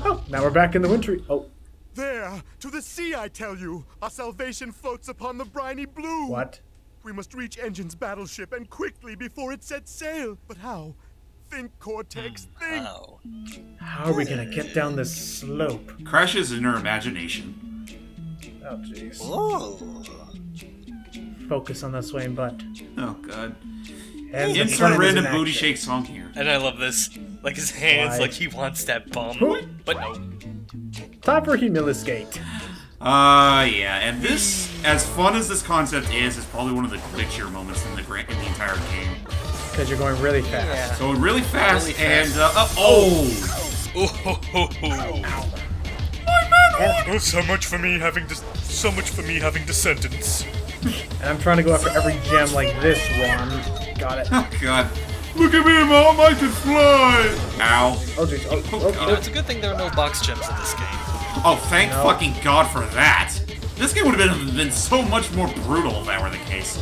Oh, now we're back in the wintry. Oh, There, to the sea, I tell you. Our salvation floats upon the briny blue. what? We must reach Engine's battleship and quickly before it sets sail. But how? Think, Cortex, think. Wow. How are we gonna get down this slope? Crashes in her imagination. Oh, jeez. Oh. Focus on that swaying butt. Oh god. And the Insert plan is random in booty action. shake song here. And I love this. Like his hands, Why? like he wants that bum. But no. Time for Humiliscate. Yeah, and this, as fun as this concept is probably one of the glitchier moments in the entire game. Because you're going really fast. Yeah. So really fast, Really fast. and oh! Oh, ho, ho, ho. And, Oh, so much for me having descendants. and I'm trying to go after every gem like this one. Got it. Oh god. Look at me, Mom, I can fly! Ow. Oh, jeez. Oh, Oh, oh, God. It's a good thing there are no box gems in this game. Oh, thank No. fucking god for that! This game would have been so much more brutal if that were the case.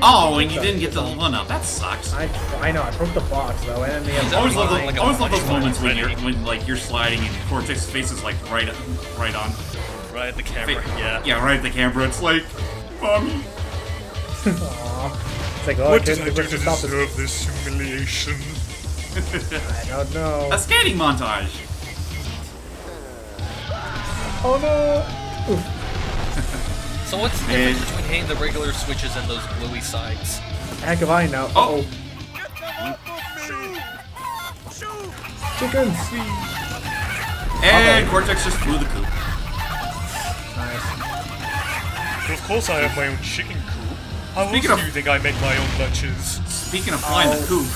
Oh, and you didn't get the one up. That sucks. I know. I broke the box though, and then I the always love Like a those punch moments when already. like you're sliding and Cortex's face is like right on. Right at the camera, yeah. Yeah, right at the camera. It's like, Mommy. Aww. It's like, oh, I couldn't to stop this. this humiliation? I don't know. A skating montage. Oh no! Oof. So what's the difference between hitting the regular switches and those bluey sides? Heck if I know. Oh. Chickens! And Cortex just flew the coop. Nice. Of course I have my own chicken coop. How Speaking else do of- you think I make my own lunches? Speaking of flying the coop.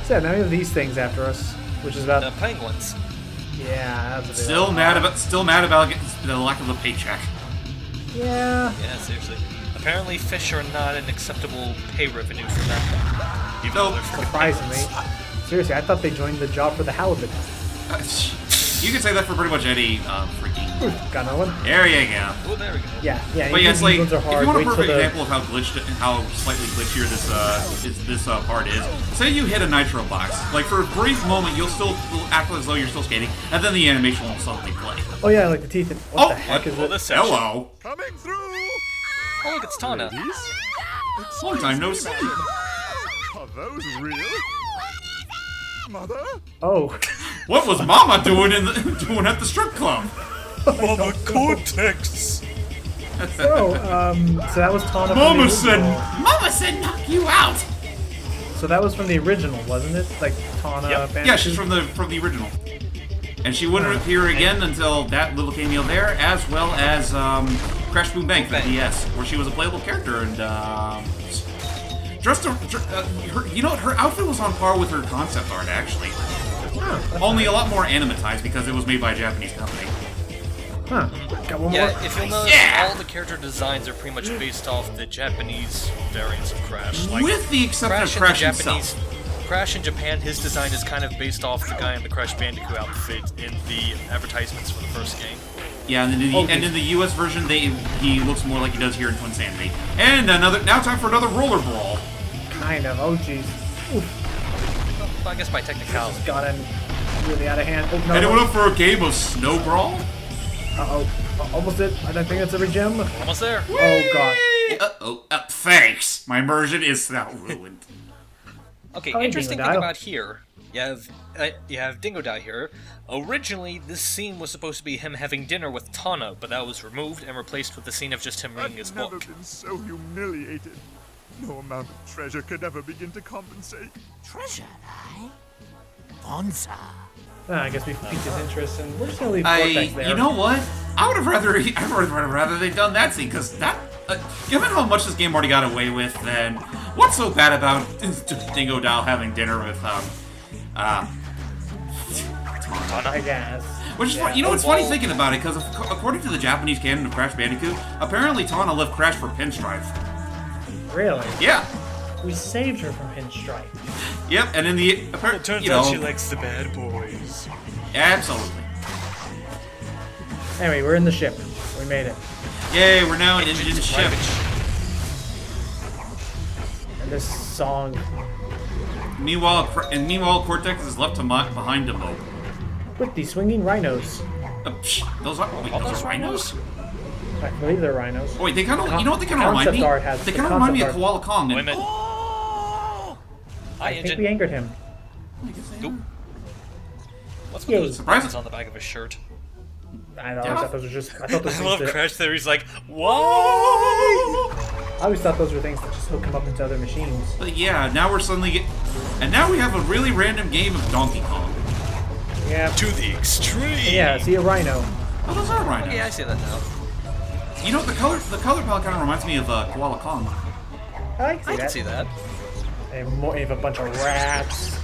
So yeah, now we have these things after us, which is about The penguins. yeah. That's a bit Still mad about the lack of a paycheck. yeah. Yeah, seriously. Apparently fish are not an acceptable pay revenue for them. Even No. though they're freaking Surprisingly, penguins. seriously, I thought they joined the job for the halibut. You can say that for pretty much any freaking. Oof, got another one. There you go. Oh, there we go. Yeah. But yeah, it's like, these if ones are hard. you want a Wait till perfect the example of how slightly glitchier this part is, say you hit a nitro box. Like for a brief moment, you'll act as though you're still skating, and then the animation will suddenly play. oh yeah, like the teeth. And, what the heck is Well, it? this section. Hello. Coming through. Oh, look, it's Tana. Long time no see. Are those real? Mother? Oh. What was Mama doing doing at the strip club? Mama Cortex! So that was Tana. Mama from the original. Mama said knock you out. So that was from the original, wasn't it? Like Tana. Yep. Fantasy? Yeah, she's from the original. And she wouldn't appear again until that little cameo there, as well as Crash Boom Bang for the DS, where she was a playable character and her outfit was on par with her concept art actually. Only a lot more animatized because it was made by a Japanese company. Huh. Got one Yeah, more. if you'll notice, Yeah! all the character designs are pretty much based off the Japanese variants of Crash. Like, With the exception of Crash Crash in the himself. Japanese, Crash in Japan, his design is kind of based off the guy in the Crash Bandicoot outfit in the advertisements for the first game. Yeah, and in the US version, he looks more like he does here in Twinsanity. And now time for another roller brawl. Kind of. Oh jeez. Oof. Well, I guess by technicality. Gotten really out of hand. Oh no. Anyone up for a game of snow brawl? Uh-oh. Almost it. I don't think that's every gem. Almost there. Oh gosh. Thanks. My immersion is now ruined. Okay, Oh, interesting thing Dingodile. about here, you have Dingodile here. Originally, this scene was supposed to be him having dinner with Tana, but that was removed and replaced with the scene of just him reading his I've never book. been so humiliated. No amount of treasure could ever begin to compensate. Treasure, eh? Bonza. I guess we piqued his interest, and we're just gonna leave Cortex there. You know what? I would have rather they'd done that scene, because that, given how much this game already got away with, then what's so bad about Dingodile having dinner with I guess. Which is Yeah. fun. You know, it's funny thinking about it, because according to the Japanese canon of Crash Bandicoot, apparently Tana left Crash for Pinstripe. Really? Yeah. We saved her from Pinstripe. Yep, and in the likes the bad boys. absolutely. Anyway, we're in the ship. We made it. Yay, we're now an engine ship. This song. Meanwhile, Cortex is left behind to mope. With the swinging rhinos. Those are rhinos? I believe they're rhinos. Oh, wait, they kind of, you know what they kind of remind me? They kind of remind me of Koala Kong. Wait a minute. Hi, I think Engine. we angered him. Oop. What's Yay. with those buttons on the back of his shirt? I know. I thought those were just. I thought those I love things that, Crash Theory's like, whoa! I always thought those were things that just hook him up into other machines. But yeah, now we're suddenly and now we have a really random game of Donkey Kong. Yeah. To the extreme. Yeah. See a rhino. Oh, those are rhinos. Yeah, I see that now. You know, the color palette kind of reminds me of Koala Kong. I can see I that. can see that. And more, you have a bunch of rats.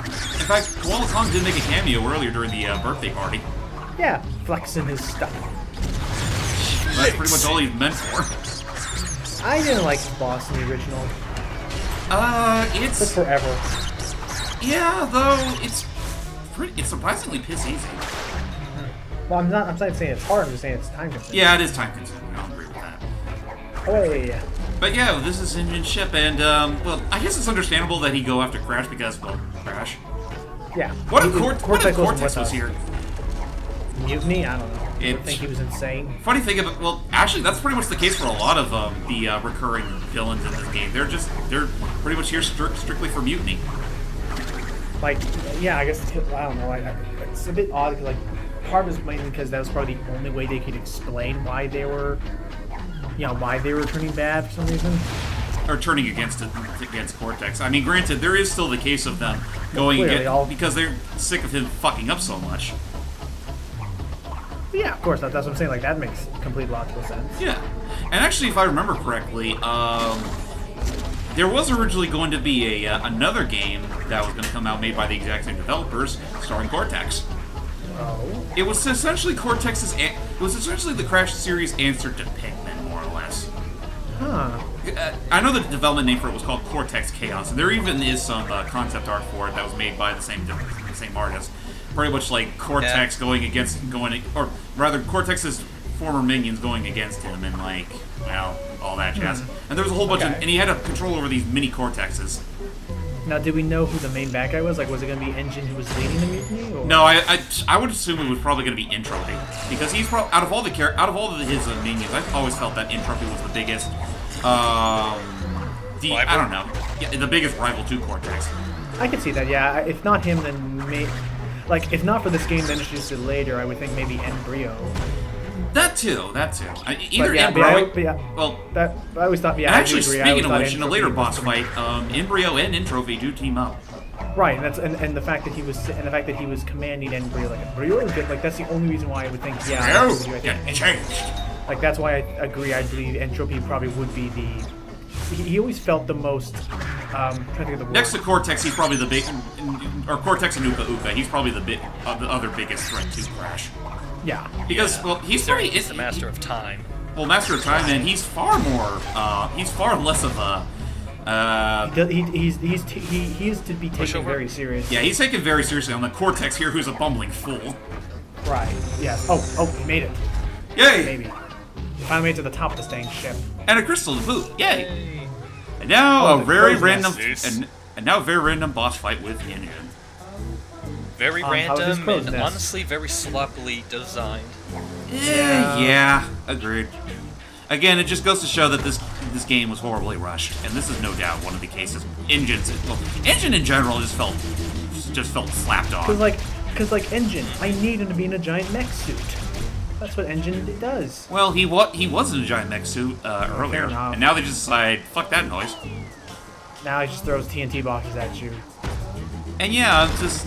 In fact, Koala Kong did make a cameo earlier during the birthday party. Yeah, flexing his stuff. That's pretty much all he's meant for. I didn't like his boss in the original. It's Took forever. yeah, though it's surprisingly piss easy. Well, I'm not saying it's hard. I'm just saying it's time consuming. Yeah, it is time consuming. I'll agree with that. Hey. But yeah, this is Engine's ship, and well, I guess it's understandable that he'd go after Crash because, well, Crash. Yeah. What if Cortex Cortex wasn't was with us. here? Mutiny? I don't know. I It- think he was insane. Funny thing about, well, actually, that's pretty much the case for a lot of the recurring villains in this game. They're pretty much here strictly for mutiny. Like, yeah, I guess I don't know. It's a bit odd because like part of it was mainly because that was probably the only way they could explain why they were, why they were turning bad for some reason. Or turning against Cortex. I mean, granted, there is still the case of them going clearly, because they're sick of him fucking up so much. But yeah, of course, that's what I'm saying. Like that makes complete logical sense. Yeah, and actually, if I remember correctly, there was originally going to be another game that was going to come out made by the exact same developers, starring Cortex. Oh. It was essentially the Crash series answer to Pikmin, more or less. Huh. I know the development name for it was called Cortex Chaos, and there even is some concept art for it that was made by the same artist. Pretty much like Cortex or rather Cortex's former minions going against him, and like, all that jazz. And there was a whole bunch of, and he had a control over these mini Cortexes. Now, did we know who the main bad guy was? Like, was it going to be Engine who was leading the mutiny? Or? No, I would assume it was probably going to be Entropy, because he's out of all his minions, I've always felt that Entropy was the biggest. I don't know, the biggest rival to Cortex. I could see that. Yeah, if not him, then if not for this game, then introduced it later, I would think maybe Embryo. That too. Either I always thought. Yeah, and actually, I do agree. speaking of thought which, in a Entropy later was boss pretty- fight, Embryo and Entropy do team up. Right, and the fact that he was commanding Embryo like Embryo is good. Like that's the only reason why I would think. Yeah, I No, think get changed. Like that's why I agree. I believe Entropy probably would be the. He always felt the most. Trying to think of the word. Next to Cortex, he's probably the big, or Cortex and Uka Uka. He's probably the other biggest threat to Crash. Yeah. Because he's the master of time. Well, Master of Time, and he's far less of a. He is to be taken very seriously. Yeah, he's taken very seriously on the Cortex here, who's a bumbling fool. Right. Yes. Oh, he made it. Yay! Maybe. Finally made it to the top of this dang ship. And a crystal to boot. Yay! And now the a very crow's random nest. and now a very random boss fight with Engine. Very How is this random crow's and nest? honestly very sloppily designed. Yeah, agreed. Again, it just goes to show that this game was horribly rushed, and this is no doubt one of the cases. Engine in general just felt slapped on. Cause like Engine, I need him to be in a giant mech suit. That's what Engine does. Well, he was in a giant mech suit earlier, enough. and now they just decide, fuck that noise. Now he just throws TNT boxes at you. And yeah, it's just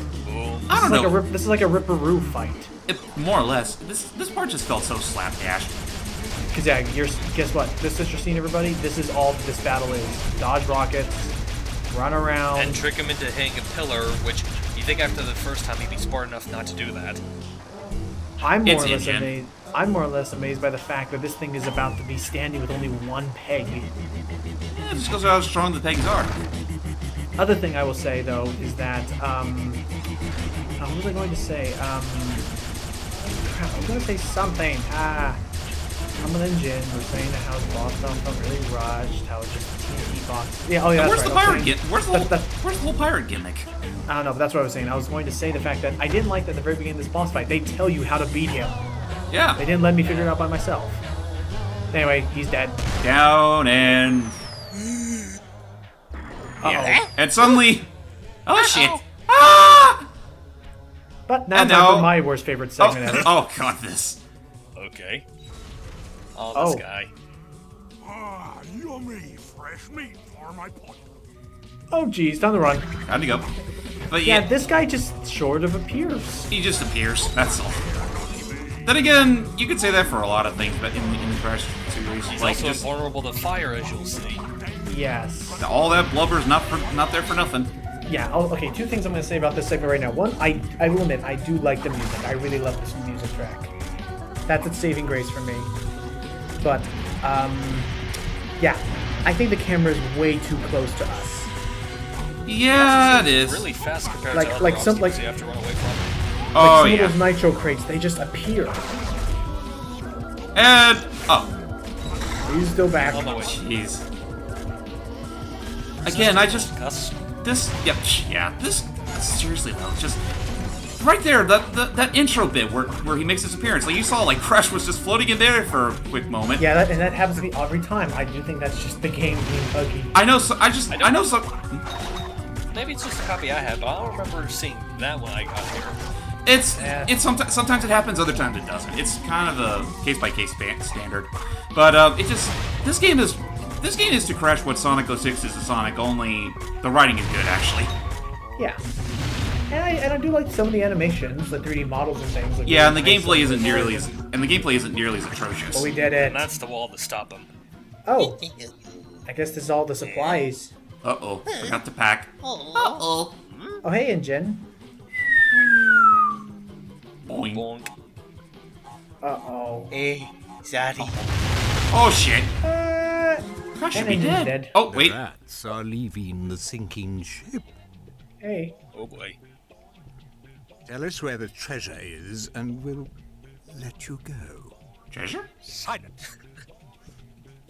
I don't know. This is like a Ripperoo fight. More or less, this part just felt so slapdash. Cause yeah, guess what? This is your scene, everybody. This is all this battle is. Dodge rockets, run around, And trick him into hitting a pillar, which you think after the first time he'd be smart enough not to do that. I'm more or less amazed by the fact that this thing is about to be standing with only one peg. Yeah, it just goes how strong the pegs are. Other thing I will say though is that what was I going to say? Crap, I was going to say something. I'm an Engine. We're saying that how his boss felt really rushed. How it just box. Yeah, oh yeah, Where's that's the right. pirate gimmick? Where's the That's- whole pirate gimmick? I don't know, but that's what I was saying. I was going to say the fact that I didn't like that at the very beginning of this boss fight. They tell you how to beat him. They Yeah. didn't let me figure it out by myself. Anyway, he's dead. Down and Uh-oh. and suddenly, oh shit! Ah! But now And time now- for my worst favorite segment ever. Oh god, this. Okay. Oh, Oh. this guy. Ah, yummy fresh meat for my pot. Oh geez, time to run. Time to go. But Yeah, yeah, this guy just sort of appears. he just appears. That's all. Then again, you could say that for a lot of things, but in the Crash series, He's like also just vulnerable to fire, as you'll see. Yes. all that blubber's not there for nothing. Yeah, okay, two things I'm going to say about this segment right now. One, I will admit, I do like the music. I really love this music track. That's its saving grace for me. But, yeah, I think the camera is way too close to us. Yeah, it It's is. really fast compared Like- to other like some- obstacles like- you have to run away from. Oh Some yeah. of those nitro crates, they just appear. And He's still back. On the way. jeez. Again, I just Gus. this. Yeah. This seriously though, just right there, that intro bit where he makes his appearance. Like you saw, like Crash was just floating in there for a quick moment. Yeah, and that happens to me every time. I do think that's just the game being buggy. I know. So I know. So Maybe it's just a copy I had, but I don't remember seeing that when I got here. it's sometimes it happens, other times it doesn't. It's kind of a case by case standard. But this game is to Crash what Sonic 06 is to Sonic. Only the writing is good, actually. Yeah. And I do like some of the animations, the 3D models and things. Like Yeah, and the really nice gameplay stuff. isn't nearly as atrocious. But we did it. And that's the wall to stop him. Oh, I guess this is all the supplies. Uh-oh, forgot to pack. Uh-oh. Oh, hey, Engine. Boing. Bonk. Uh-oh. Hey, Zaddy. Oh, shit. And Crash should be Engine's dead. Oh, wait. Rats are leaving the sinking ship. Hey. Oh boy. Tell us where the treasure is, and we'll let you go. Treasure? Silence.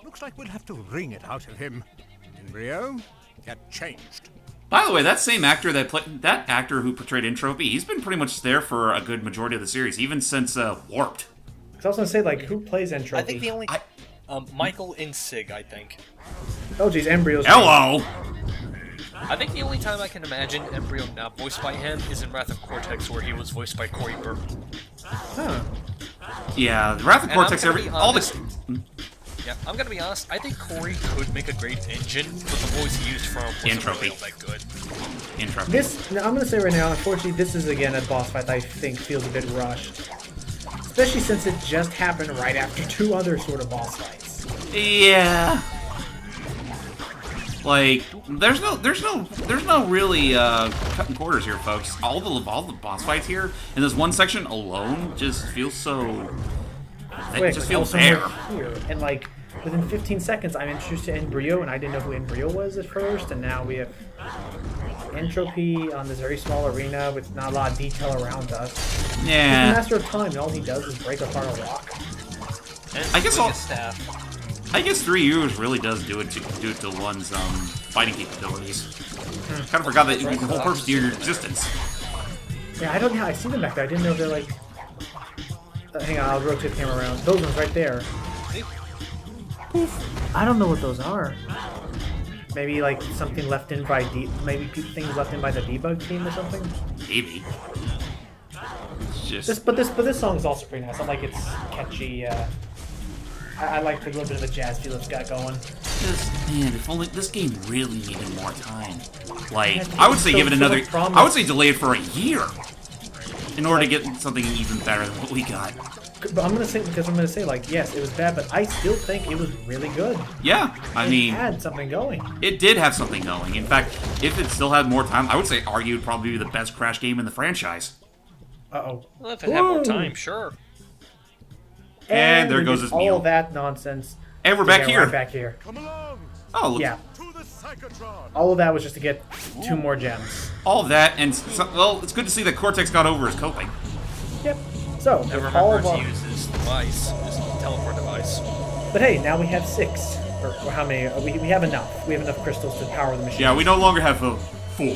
Looks like we'll have to wring it out of him. Embryo, get changed. By the way, that same actor that actor who portrayed Entropy, he's been pretty much there for a good majority of the series, even since Warped. I was gonna say, like, who plays Entropy? I think the only... Michael Insig, I think. Oh, geez, Embryo's... Hello! I think the only time I can imagine Embryo not voiced by him is in Wrath of Cortex, where he was voiced by Corey Burke. Huh. Yeah, the Wrath of And Cortex, I'm gonna be all honest- this... Yeah, I'm gonna be honest, I think Corey could make a great engine, but the voice he used for him wasn't Entropy. really all that good. Entropy. This, now, I'm gonna say right now, unfortunately, this is again a boss fight that I think feels a bit rushed. Especially since it just happened right after two other sort of boss fights. Yeah. Like, there's no really cutting quarters here, folks. All the boss fights here in this one section alone just feels so. It just feels there. Here. And like within 15 seconds, I'm introduced to Embryo, and I didn't know who Embryo was at first, and now we have Entropy on this very small arena with not a lot of detail around us. He's a Yeah. master of time, and all he does is break apart a rock. And I guess swing I'll- his staff. I guess 3 years really does do it to one's fighting capabilities. Kind of forgot that the whole purpose of your existence. Yeah, I see them back there. I didn't know they're like. Hang on, I'll rotate the camera around. Those ones right there. I don't know what those are. Maybe like something left in by things left in by the debug team or something. Maybe. It's just. But this song is also pretty nice. I like its catchy. I like the little bit of the jazz feel it's got going. Man, if only this game really needed more time. Like, Yeah, I would say so- give it so another. much promise. I would say delay it for a year in order to get something even better than what we got. But I'm gonna say like yes, it was bad, but I still think it was really good. Yeah, I It mean, had something going. it did have something going. In fact, if it still had more time, I would say argue it'd probably be the best Crash game in the franchise. Uh-oh. Well, if it had more Whoa. time, sure. And there we goes did his all meal. that nonsense. And we're to back get here. Right back here. Come along Oh, look. Yeah. to the Psychotron. All of that was just to get 2 more gems. All of that, and well, it's good to see that Cortex got over his coping. Yep. So, Never with all remember of to our, use his device, his teleport device. but hey, now we have 6. or how many? We have enough. We have enough crystals to power the machine. Yeah, we no longer have a 4.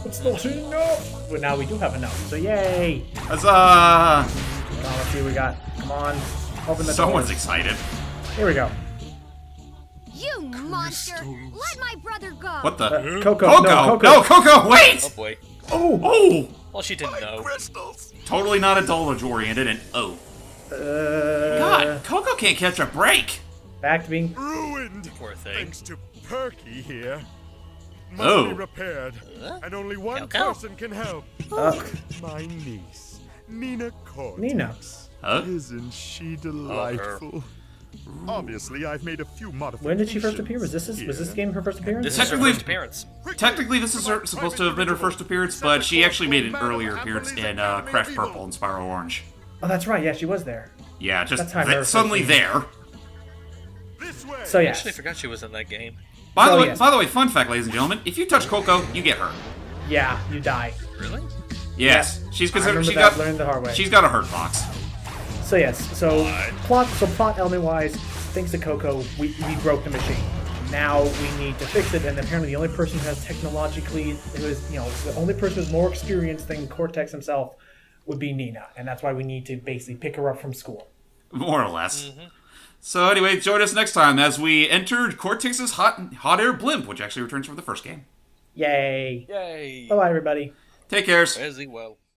It's not enough. But now we do have enough. So yay! Huzzah! Come on, let's see what we got. Come on, open the Someone's door. excited. Here we go. You monster! Let my brother go! What the? Coco. Coco! No, Coco. No, Coco, wait! Oh boy. Oh! Well, she didn't know. Crystals! Totally not adult-oriented and God, Coco can't catch a break! Back to being. Ruined! Poor thing. Thanks to Perky here. Must Oh. be repaired. And only one Coco. person can help. My niece, Nina Cortex. Nina. Huh? Isn't she delightful? Obviously, I've made a few modifications. When did she first appear? Was this game her first appearance? This is her Technically- first appearance. Technically, this is supposed to have been her first appearance, but she actually made an earlier appearance in Crash Purple and Spiral Orange. Oh, that's right. Yeah, she was there. Yeah, just That's how I remember suddenly first there. This way. So I yes. actually forgot she was in that game. By So, the way, yes. fun fact, ladies and gentlemen, if you touch Coco, you get hurt. Yeah, you die. Really? Yes, she's I considered. remember She that. got. Learned the hard way. She's got a hurt box. So yes. So plot element wise, thanks to Coco, we broke the machine. Now we need to fix it, and apparently the only person who has technologically, who is the only person who's more experienced than Cortex himself, would be Nina, and that's why we need to basically pick her up from school. More or less. So anyway, join us next time as we enter Cortex's hot air blimp, which actually returns from the first game. Yay! Yay! Bye bye, everybody. Take care. As he will.